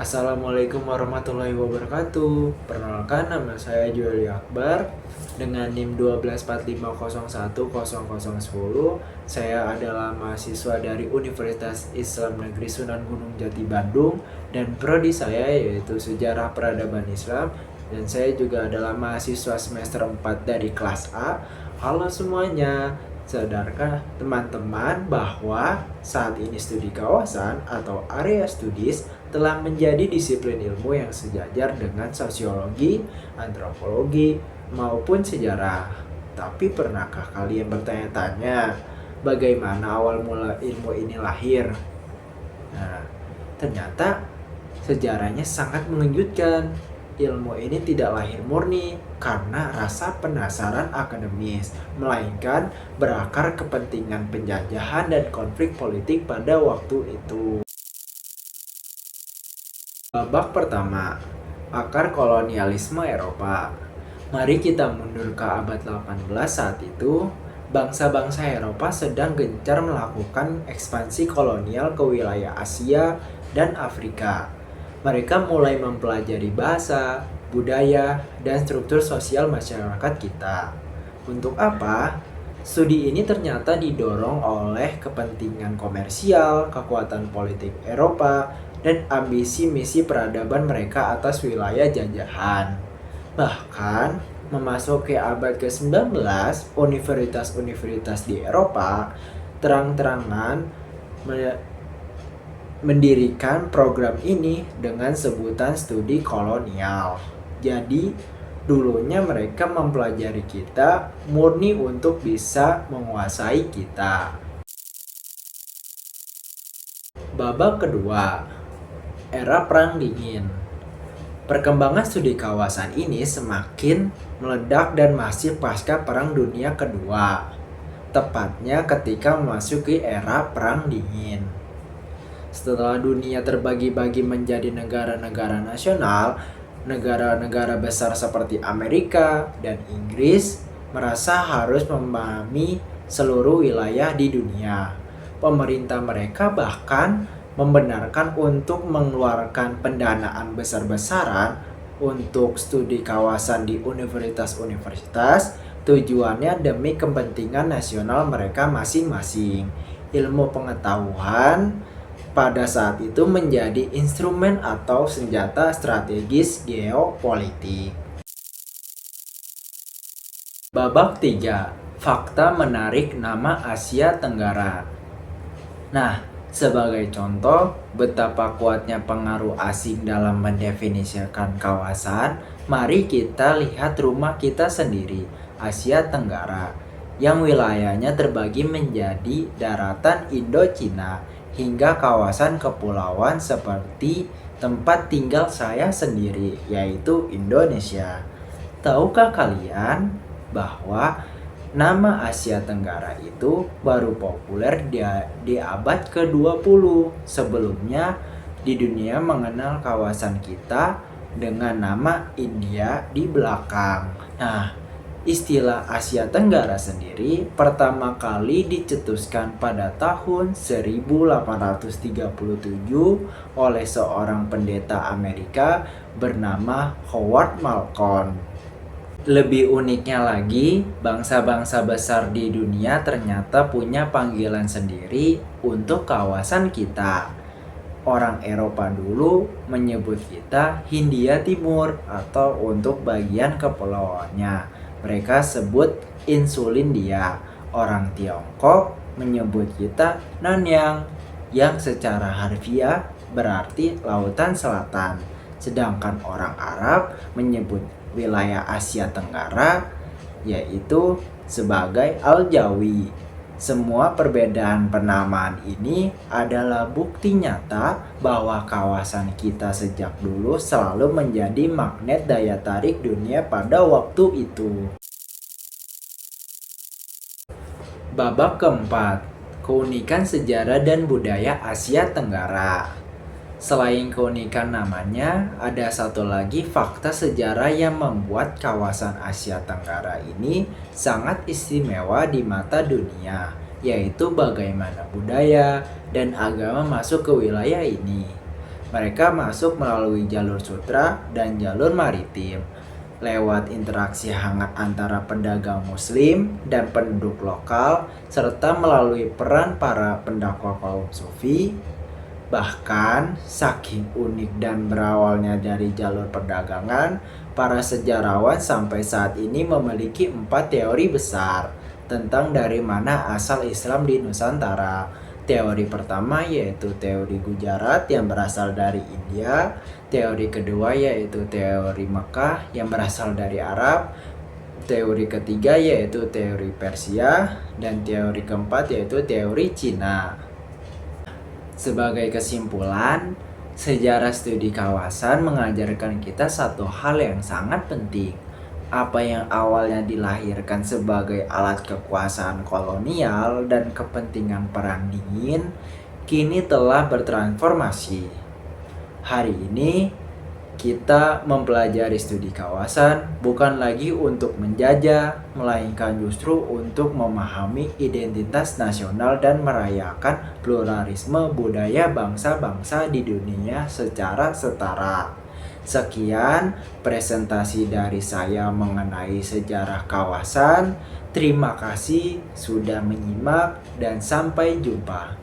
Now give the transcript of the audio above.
Assalamualaikum warahmatullahi wabarakatuh. Perkenalkan, nama saya Juliali Akbar dengan NIM 124501010. Saya adalah mahasiswa dari Universitas Islam Negeri Sunan Gunung Jati Bandung dan prodi saya yaitu Sejarah Peradaban Islam, dan saya juga adalah mahasiswa semester 4 dari kelas A. Halo semuanya. Sadarkah teman-teman bahwa saat ini studi kawasan atau area studies telah menjadi disiplin ilmu yang sejajar dengan sosiologi, antropologi, maupun sejarah. Tapi pernahkah kalian bertanya-tanya bagaimana awal mula ilmu ini lahir? Nah, ternyata sejarahnya sangat mengejutkan. Ilmu ini tidak lahir murni karena rasa penasaran akademis, melainkan berakar kepentingan penjajahan dan konflik politik pada waktu itu. Babak pertama, akar kolonialisme Eropa. Mari kita mundur ke abad 18. Saat itu, bangsa-bangsa Eropa sedang gencar melakukan ekspansi kolonial ke wilayah Asia dan Afrika. Mereka mulai mempelajari bahasa, budaya, dan struktur sosial masyarakat kita. Untuk apa? Studi ini ternyata didorong oleh kepentingan komersial, kekuatan politik Eropa, dan ambisi misi peradaban mereka atas wilayah jajahan. Bahkan, memasuki abad ke-19, universitas-universitas di Eropa terang-terangan mendirikan program ini dengan sebutan studi kolonial. Jadi, dulunya mereka mempelajari kita murni untuk bisa menguasai kita. Babak kedua, era Perang Dingin. Perkembangan studi kawasan ini semakin meledak dan masif pasca Perang Dunia Kedua, tepatnya ketika memasuki era Perang Dingin. Setelah dunia terbagi-bagi menjadi negara-negara nasional, negara-negara besar seperti Amerika dan Inggris merasa harus memahami seluruh wilayah di dunia. Pemerintah mereka bahkan membenarkan untuk mengeluarkan pendanaan besar-besaran untuk studi kawasan di universitas-universitas, tujuannya demi kepentingan nasional mereka masing-masing. Ilmu pengetahuan pada saat itu menjadi instrumen atau senjata strategis geopolitik. Babak 3. Fakta menarik nama Asia Tenggara. Nah, sebagai contoh betapa kuatnya pengaruh asing dalam mendefinisikan kawasan, mari kita lihat rumah kita sendiri, Asia Tenggara, yang wilayahnya terbagi menjadi daratan Indo-Cina hingga kawasan kepulauan seperti tempat tinggal saya sendiri, yaitu Indonesia. Tahukah kalian bahwa nama Asia Tenggara itu baru populer di abad ke-20? Sebelumnya di dunia mengenal kawasan kita dengan nama India di belakang. Nah, istilah Asia Tenggara sendiri pertama kali dicetuskan pada tahun 1837 oleh seorang pendeta Amerika bernama Howard Malcolm. Lebih uniknya lagi, bangsa-bangsa besar di dunia ternyata punya panggilan sendiri untuk kawasan kita. Orang Eropa dulu menyebut kita Hindia Timur atau untuk bagian kepulauannya mereka sebut Insulindia. Orang Tiongkok menyebut kita Nanyang, yang secara harfiah berarti lautan selatan. Sedangkan orang Arab menyebut wilayah Asia Tenggara yaitu sebagai Al-Jawi. Semua perbedaan penamaan ini adalah bukti nyata bahwa kawasan kita sejak dulu selalu menjadi magnet daya tarik dunia pada waktu itu. Babak keempat, keunikan sejarah dan budaya Asia Tenggara. Selain keunikan namanya, ada satu lagi fakta sejarah yang membuat kawasan Asia Tenggara ini sangat istimewa di mata dunia, yaitu bagaimana budaya dan agama masuk ke wilayah ini. Mereka masuk melalui jalur sutra dan jalur maritim, lewat interaksi hangat antara pedagang muslim dan penduduk lokal, serta melalui peran para pendakwah kaum sufi. Bahkan, saking unik dan berawalnya dari jalur perdagangan, para sejarawan sampai saat ini memiliki 4 teori besar tentang dari mana asal Islam di Nusantara. Teori pertama yaitu teori Gujarat yang berasal dari India, teori kedua yaitu teori Mekah yang berasal dari Arab, teori ketiga yaitu teori Persia, dan teori keempat yaitu teori Cina. Sebagai kesimpulan, sejarah studi kawasan mengajarkan kita satu hal yang sangat penting. Apa yang awalnya dilahirkan sebagai alat kekuasaan kolonial dan kepentingan perang dingin, kini telah bertransformasi. Hari ini, kita mempelajari studi kawasan bukan lagi untuk menjajah, melainkan justru untuk memahami identitas nasional dan merayakan pluralisme budaya bangsa-bangsa di dunia secara setara. Sekian presentasi dari saya mengenai sejarah kawasan. Terima kasih sudah menyimak dan sampai jumpa.